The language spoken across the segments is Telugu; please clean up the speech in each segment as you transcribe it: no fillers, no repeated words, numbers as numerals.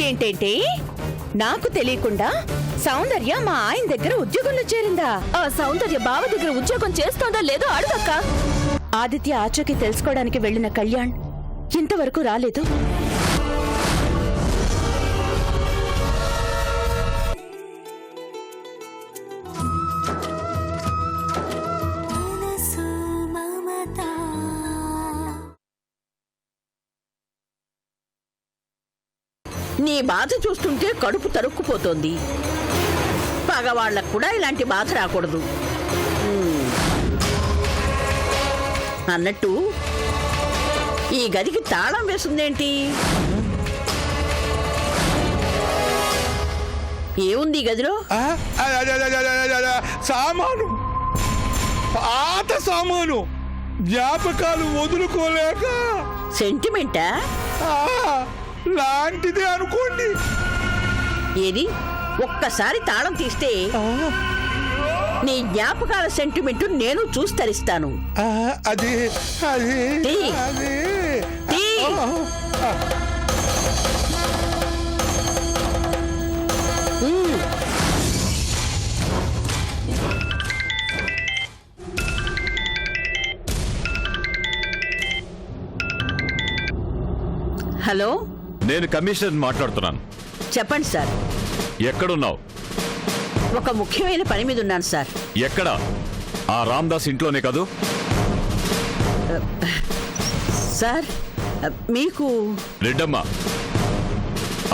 ఏంటేంటి నాకు తెలియకుండా సౌందర్య మా ఆయన దగ్గర ఉద్యోగంలో చేరిందా? ఆ సౌందర్య బావ దగ్గర ఉద్యోగం చేస్తోందా లేదో అడుగక్క. ఆదిత్య ఆచూకీ తెలుసుకోవడానికి వెళ్లిన కళ్యాణ్ ఇంతవరకు రాలేదు. నీ బాధ చూస్తుంటే కడుపు తరుక్కుపోతోంది. పగవాళ్లకు కూడా ఇలాంటి బాధ రాకూడదు. అన్నట్టు ఈ గదికి తాళం వేసిందేంటి? ఏముంది ఈ గదిలో? సామాను, పాత సామాను, జ్ఞాపకాలు వదులుకోలేక. సెంటిమెంటా? లాంటిదే అనుకోండి. ఏది ఒక్కసారి తాళం తీస్తే నీ జ్ఞాపకాల సెంటిమెంట్ నేను చూసి తరిస్తాను. అది అది అది హలో, నేను కమిషనర్ మాట్లాడుతున్నాను. చెప్పండి సార్. ఎక్కడున్నావు? ఒక ముఖ్యమైన పని మీద ఉన్నాను సార్. ఎక్కడ? ఆ రామ్దాస్ ఇంట్లోనే కాదు? సార్ మీకు Reddamma,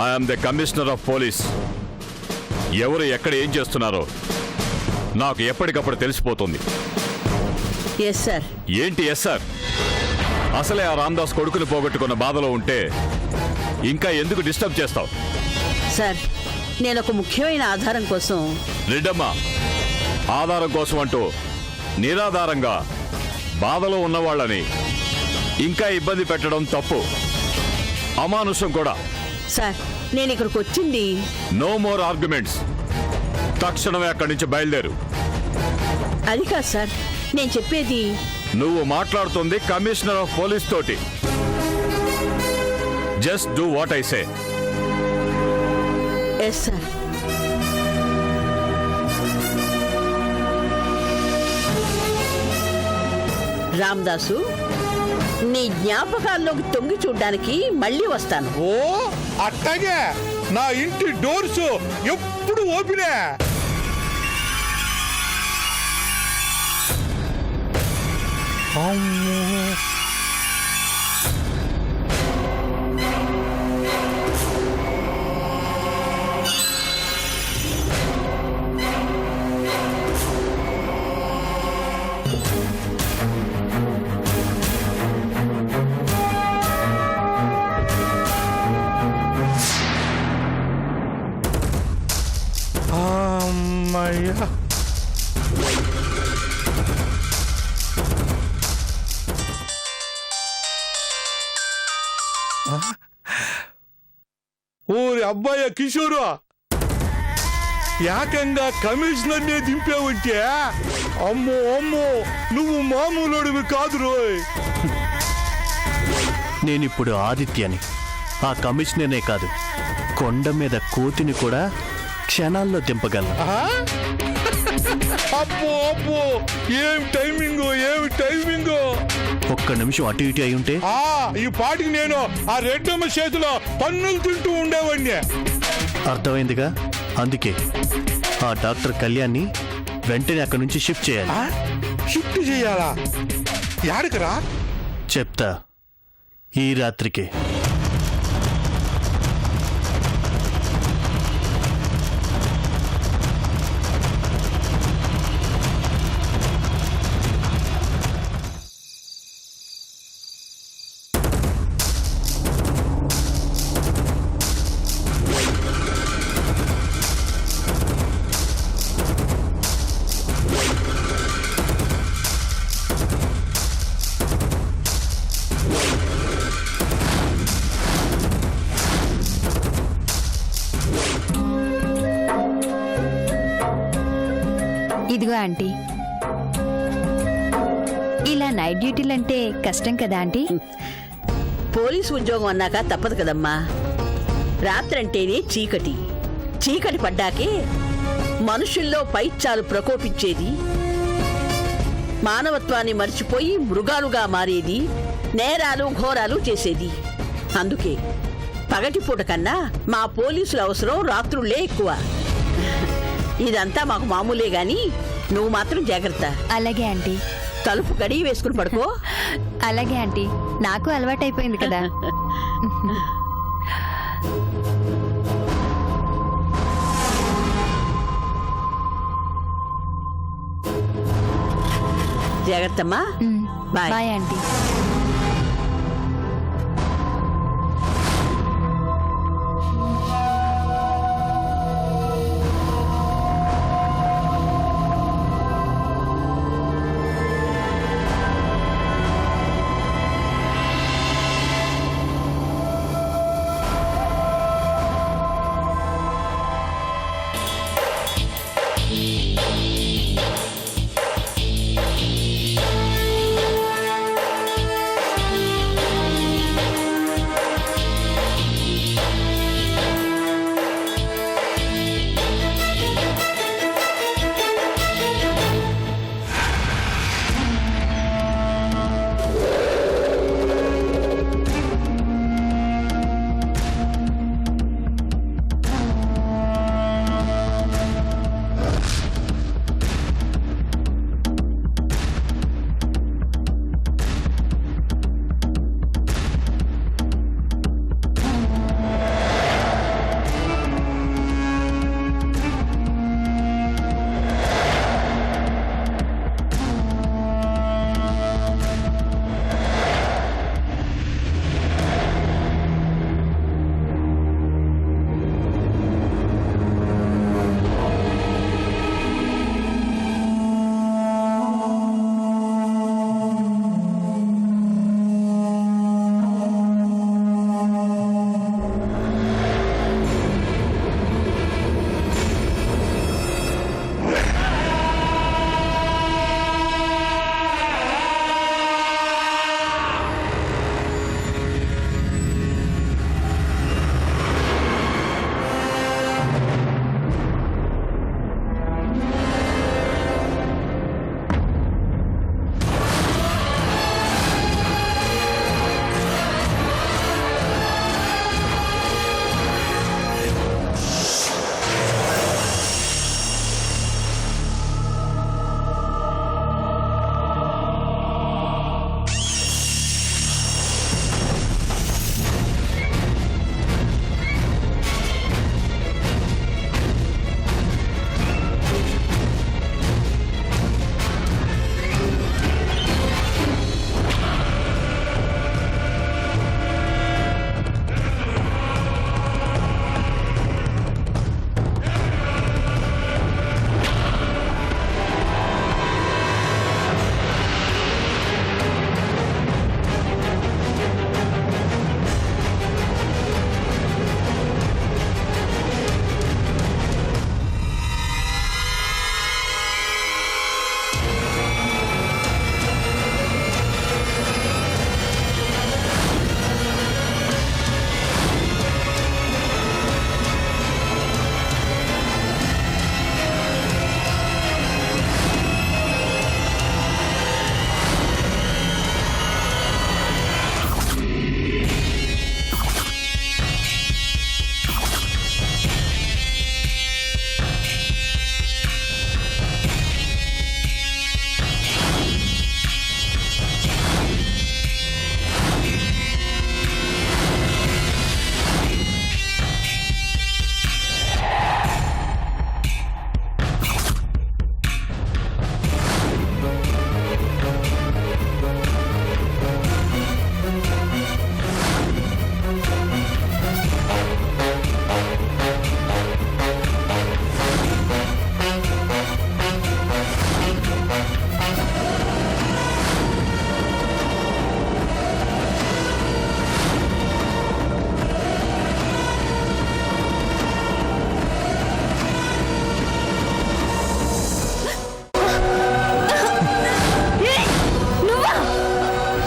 I'm the commissioner of police. ఎవరు ఎక్కడ ఏం చేస్తున్నారో నాకు ఎప్పటికప్పుడు తెలిసిపోతుంది. Yes sir. ఏంటి ఎస్ సార్? అసలే ఆ రామ్దాస్ కొడుకుని పోగొట్టుకున్న బాధలో ఉంటే ఇంకా ఎందుకు డిస్టర్బ్ చేస్తావు? సార్, నేను ఒక ముఖ్యమైన ఆధారం కోసం. రెడ్డమ్మ, ఆధారం కోసం అంటూ నిరాధారంగా బాధలో ఉన్నవాళ్ళని ఇంకా ఇబ్బంది పెట్టడం తప్పు, అమానుషం కూడా. సార్, నేను ఇక్కడికి వచ్చింది. No more arguments. తక్షణమే అక్కడి నుంచి బయలుదేరు. అది కాదు సార్, నేను చెప్పేది. నువ్వు మాట్లాడుతుంది కమిషనర్ ఆఫ్ పోలీస్ తోటి. Just do what I say. Yes sir. Ramdas, నీ జ్ఞాపకాల్లోకి తొంగి చూడ్డానికి మళ్ళీ వస్తాను. ఓ అట్టగే, నా ఇంటి డోర్స్ ఎప్పుడు ఓపెనే. అమ్మయ్యా, ఓరి అబ్బాయ కిషోరు, ఏకంగా కమిషనర్నే దింపావంటే అమ్మో అమ్మో, నువ్వు మామూలుడివి కాదు రోయ్. నేనిప్పుడు ఆదిత్యని, ఆ కమిషనర్నే కాదు కొండ మీద కోతిని కూడా క్షణాల్లో దింపగలను. అబ్బో అబ్బో, ఏం టైమింగ్, ఏమి టైమింగ్. ఒక్క నిమిషం అటు ఇటు అయి ఉంటే ఈ పాటికి నేను ఆ రెడ్డమ్మ చేతిలో పన్నులు తింటూ ఉండేవాడిని. అర్థమైందిగా. అందుకే ఆ డాక్టర్ కళ్యాణ్ని వెంటనే అక్కడి నుంచి షిఫ్ట్ చేయాలి. షిఫ్ట్ చేయాలా? యాడికరా? చెప్తా, ఈ రాత్రికి. ఇదిగో ఆంటీ, ఇలా నైట్ డ్యూటీలంటే కష్టం కదా ఆంటీ? పోలీసు ఉద్యోగం అన్నాక తప్పదు కదమ్మా. రాత్రంటేనే చీకటి. చీకటి పడ్డాకే మనుషుల్లో పైచ్చాలు ప్రకోపించేది, మానవత్వాన్ని మర్చిపోయి మృగాలుగా మారేది, నేరాలు ఘోరాలు చేసేది. అందుకే పగటిపూట కన్నా మా పోలీసుల అవసరం రాత్రుళ్లే ఎక్కువ. ఇదంతా మాకు మామూలే గాని నువ్వు మాత్రం జాగ్రత్త. అలాగే ఆంటీ. తలుపు గడియ వేసుకుని పడుకో. అలాగే ఆంటీ, నాకు అలవాటైపోయింది కదా. జాగ్రత్తమ్మా. బాయ్. Bye aunty.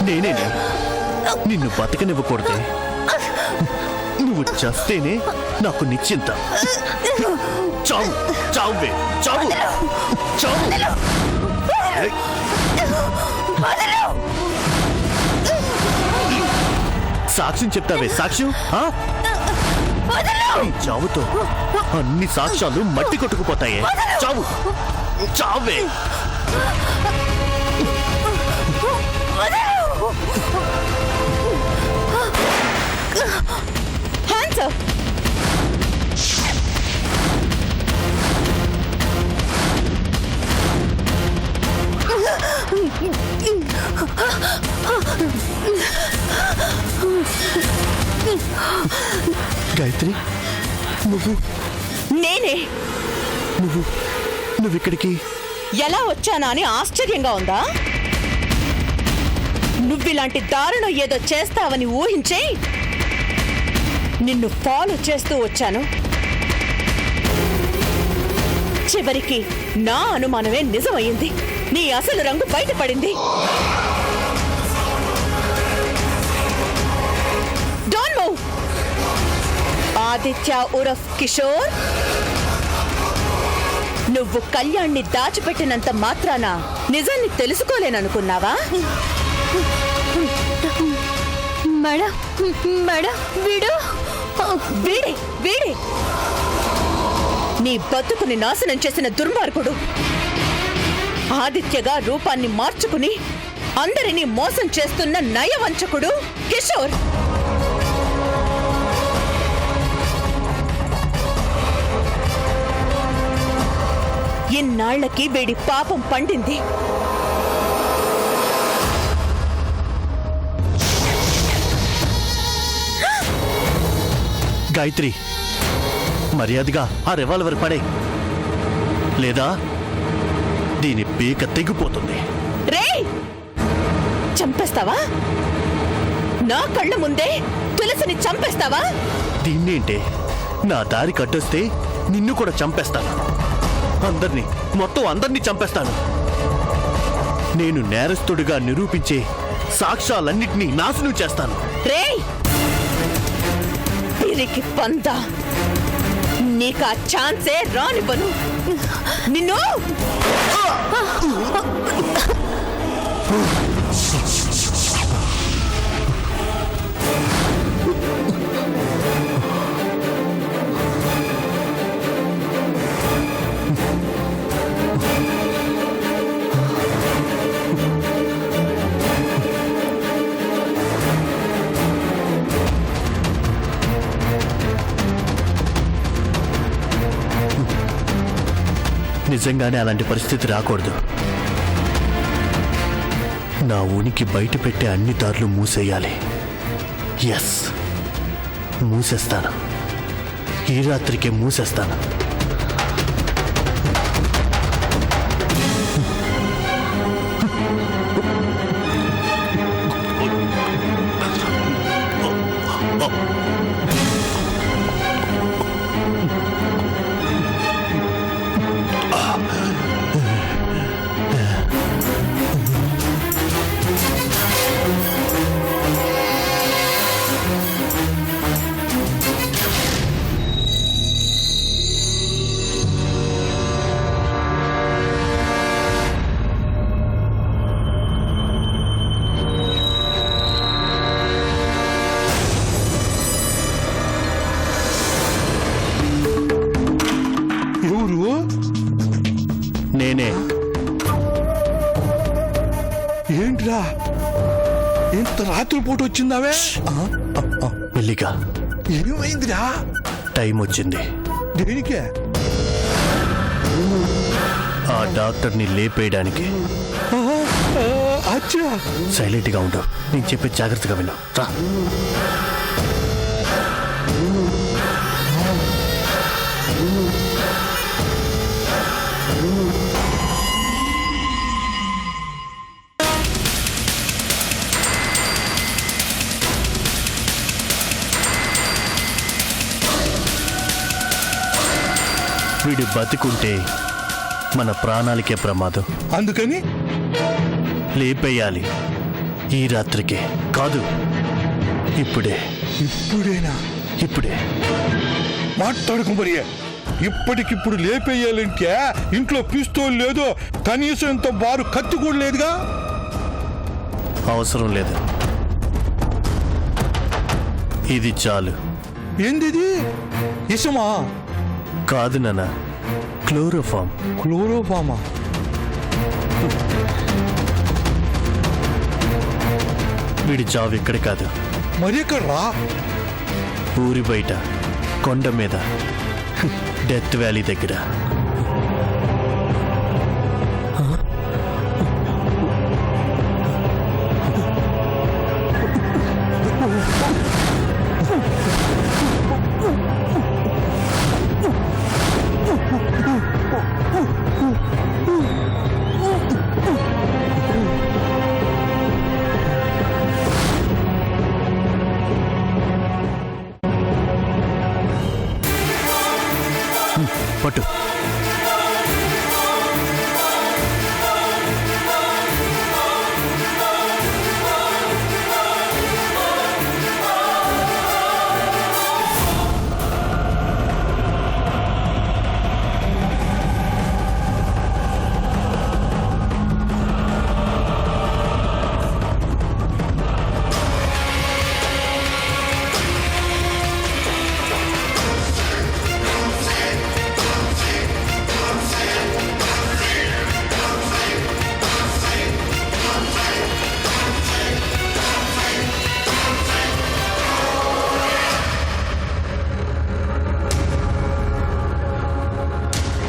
నేనేనా నిన్ను బతకనివ్వకూడదే. నువ్వు నువ్వు చస్తేనే నాకు నిశ్చింత. చావు చావువే చావు చావు. ఏయ్. సాక్ష్యం చెప్తావే సాక్ష్యం? ఆ? ఈ చావుతో అన్ని సాక్ష్యాలు మట్టి కొట్టుకుపోతాయే. చావు చావే. Hands up. గాయత్రి నువ్వు నేనే. నువ్వు ఇక్కడికి ఎలా వచ్చానా అని ఆశ్చర్యంగా ఉందా? నువ్విలాంటి దారుణం ఏదో చేస్తావని ఊహించే నిన్ను ఫాలో చేస్తూ వచ్చాను. చివరికి నా అనుమానమే నిజమయ్యింది. నీ అసలు రంగు బయటపడింది. Don't move. ఆదిత్య ఉరఫ్ కిషోర్, నువ్వు కళ్యాణ్ని దాచిపెట్టినంత మాత్రాన నిజాన్ని తెలుసుకోలేననుకున్నావా? మేడం మేడం వీడు వీడే వీడే నీ బతుకుని నాశనం చేసిన దుర్మార్గుడు. ఆదిత్యగా రూపాన్ని మార్చుకుని అందరినీ మోసం చేస్తున్న నయవంచకుడు కిషోర్. ఇన్నాళ్లకి వీడి పాపం పండింది. గాయత్రి మర్యాదగా ఆ రివాల్వర్ పడే, లేదా దీని పీక తెగిపోతుంది. రేయ్, చంపేస్తావా? నా కళ్ళ ముందే తులసిని చంపేస్తావా? దీన్నేంటే నా దారి కట్టొస్తే నిన్ను కూడా చంపేస్తాను. మొత్తం అందరినీ చంపేస్తాను. నేను నేరస్తుడిగా నిరూపించే సాక్ష్యాలన్నిటినీ నాశనం చేస్తాను. రేయ్, పిరికి పందా, నీకా ఛాన్సే రానివ్వను. నిన్ను నిజంగానే అలాంటి పరిస్థితి రాకూడదు. నా ఉనికి బయట పెట్టే అన్ని దారులు మూసేయాలి. ఎస్, మూసేస్తాను. ఈ రాత్రికే మూసేస్తాను. నేనే. ఏంట్రా ఇంత రాత్రిపూట వచ్చిందావే? మెల్లిగా. ఏమైందిరా? టైం వచ్చింది. దేనికే? ఆ డాక్టర్ని లేపేయడానికి. అచ్చా, సైలెంట్గా ఉండు. నేను చెప్పే జాగ్రత్తగా విను. రా. వీడు బతికుంటే మన ప్రాణాలకే ప్రమాదం. అందుకని లేపేయాలి. ఈ రాత్రికే కాదు, ఇప్పుడే. ఇప్పుడేనా? ఇప్పుడే. మాట్లాడుకు మరి. ఇప్పటికిప్పుడు లేపేయాలంటే ఇంట్లో పిస్తోల్ లేదు, కనీసం ఇంత బారు కత్తి కూడా లేదుగా. అవసరం లేదు, ఇది చాలు. ఏంది ఇసమా? కాదు నాన్న, క్లోరోఫామ్. క్లోరోఫామా? వీడి చావు ఇక్కడ కాదు, మరి ఎక్కడ్రా? ఊరి బయట కొండ మీద డెత్ వ్యాలీ దగ్గర. పట్టు.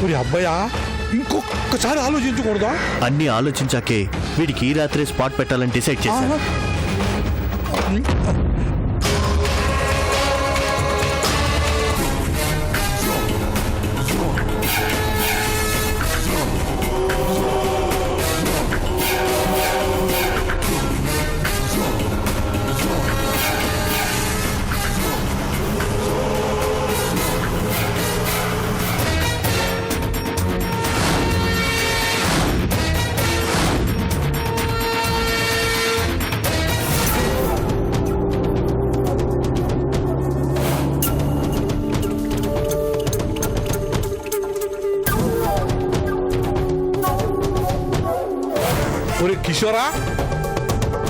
ఒరే అబ్బాయా, ఇంకొకసారి ఆలోచించకూడదా? అన్ని ఆలోచించాకే వీడికి ఈ రాత్రి స్పాట్ పెట్టాలని డిసైడ్ చేశాను. ఒరే కిషోరా,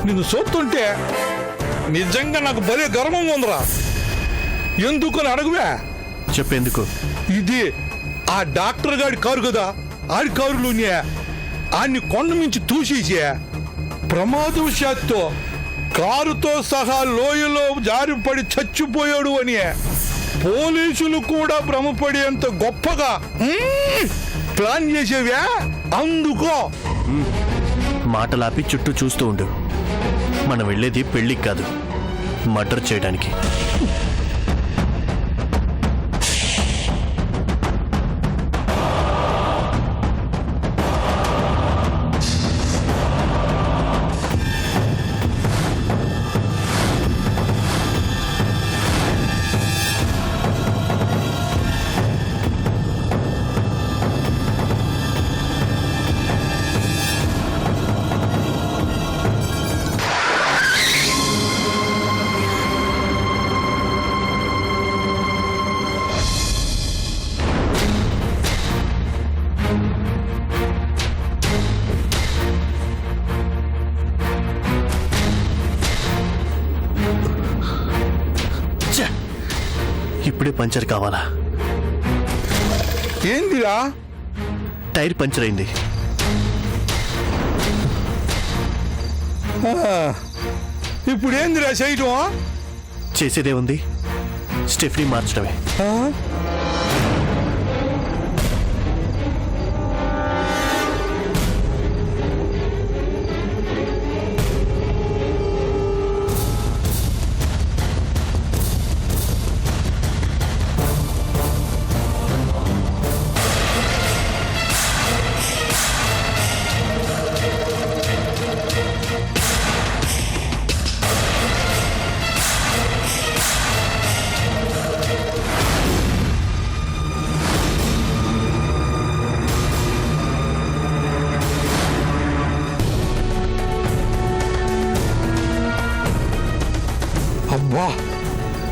నిన్ను చూస్తుంటే నిజంగా నాకు భలే గర్వంగా ఉందిరా. ఎందుకని అడుగువే? చెప్పేందుకు? ఇది ఆ డాక్టర్ గాడి కారు కదా, ఆడి కారులోనే ఆడిని కొండ మించి తూసేసే ప్రమాదవశాత్తు కారుతో సహా లోయలో జారిపడి చచ్చిపోయాడు అని పోలీసులు కూడా భ్రమపడేంత గొప్పగా ప్లాన్ చేసేవే. అందుకో మాటలాపి చుట్టూ చూస్తూ ఉండు. మనం వెళ్ళేది పెళ్ళికి కాదు, మర్డర్ చేయడానికి. ఇప్పుడే పంచర్ కావాలా? ఏందిరా? టైర్ పంచర్ అయింది. ఇప్పుడు ఏందిరా చేయటం? చేసేదే ఉంది, స్టెఫ్నీ మార్చడమే.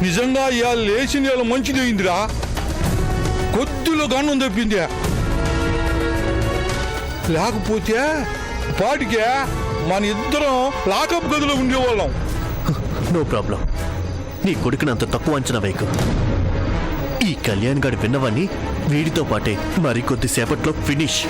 నిజంగా ఇవాళ లేచిన ఇవాళ మంచిదైందిరా. కొద్దిలో గన్నం తప్పింది, లేకపోతే పాటికే మన ఇద్దరం లాకప్ గదిలో ఉండేవాళ్ళం. No problem. నీ కొడుకుని అంత తక్కువ అంచనా వేయకు. ఈ కళ్యాణ్ గారి విన్నవాన్ని వీడితో పాటే మరికొద్దిసేపట్లో ఫినిష్.